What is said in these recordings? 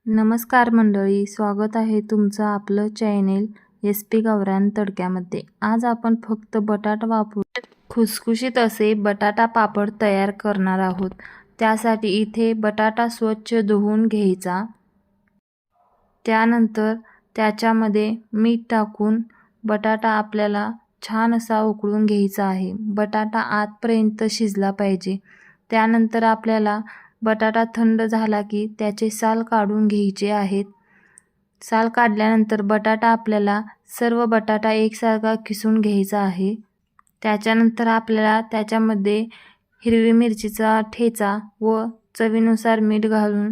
नमस्कार मंडळी, स्वागत आहे तुमचं आपलं चॅनेल SP गावरान तडक्यामध्ये। आज आपण फक्त बटाटा वापरून खुसखुशीत असे बटाटा पापड तयार करणार आहोत। त्यासाठी इथे बटाटा स्वच्छ धुवून घ्यायचा, त्यानंतर त्याच्यामध्ये मीठ टाकून बटाटा आपल्याला छान असा उकळून घ्यायचा आहे। बटाटा आतपर्यंत शिजला पाहिजे। त्यानंतर आपल्याला बटाटा थंड झाला की त्याचे साल काढून घ्यायचे आहेत। साल काढल्यानंतर बटाटा आपल्याला सर्व बटाटा एकसारखा किसून घ्यायचा आहे। त्याच्यानंतर आपल्याला त्याच्यामध्ये हिरवी मिरचीचा ठेचा व चवीनुसार मीठ घालून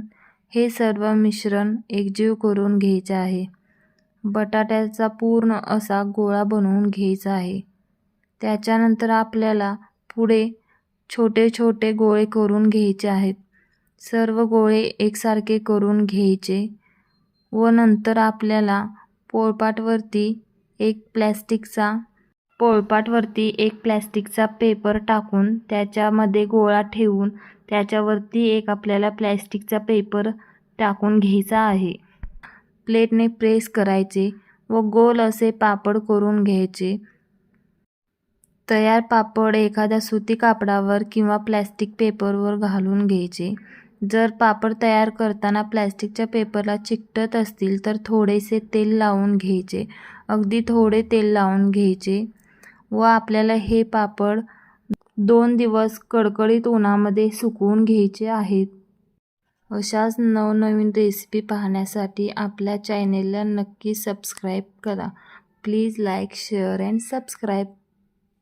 हे सर्व मिश्रण एकजीव करून घ्यायचे आहे। बटाट्याचा पूर्ण असा गोळा बनवून घ्यायचा आहे। त्याच्यानंतर आपल्याला पुढे छोटे छोटे गोळे करून घ्यायचे आहेत। सर्व गोळे एकसारखे करून घ्यायचे व नंतर आपल्याला पोळपाटवरती एक प्लॅस्टिकचा पेपर टाकून त्याच्यामध्ये गोळा ठेवून त्याच्यावरती एक आपल्याला प्लॅस्टिकचा पेपर टाकून घ्यायचा आहे। प्लेटने प्रेस करायचे व गोल असे पापड करून घ्यायचे। तयार पापड एखाद्या सुती कापडावर किंवा प्लॅस्टिक पेपरवर घालून घ्यायचे। जर पापड तयार करताना प्लॅस्टिकच्या पेपरला चिकटत असतील तर थोडेसे तेल लावून घ्यायचे, अगदी थोडे तेल लावून घ्यायचे व आपल्याला हे पापड 2 दिवस कडकडीत उन्हामध्ये सुकवून घ्यायचे आहेत। अशाच नवनवीन रेसिपी पाहण्यासाठी आपल्या चॅनेलला नक्की सबस्क्राईब करा। Please like, share and subscribe.